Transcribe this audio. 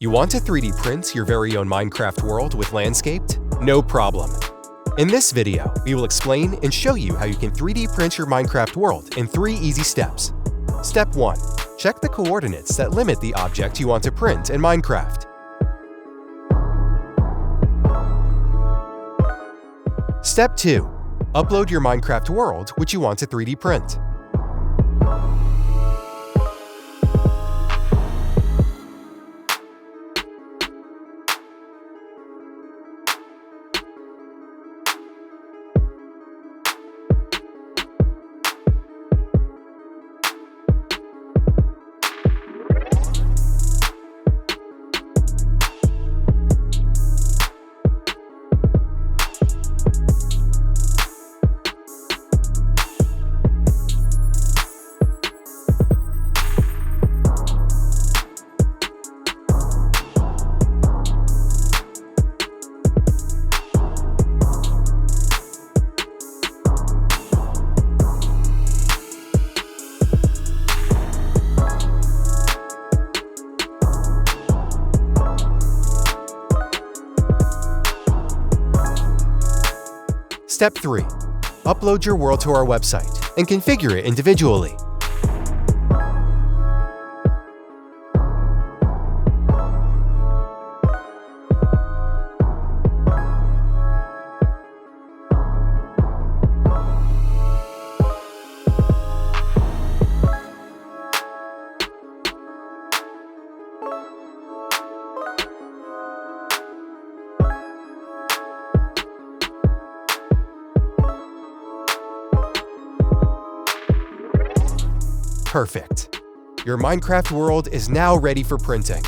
You want to 3D print your very own Minecraft world with LandScap3D? No problem. In this video, we will explain and show you how you can 3D print your Minecraft world in 3 easy steps. Step 1. Check the coordinates that limit the object you want to print in Minecraft. Step 2. Upload your Minecraft world which you want to 3D print. Step 3. Upload your world to our website and configure it individually. Perfect. Your Minecraft world is now ready for printing.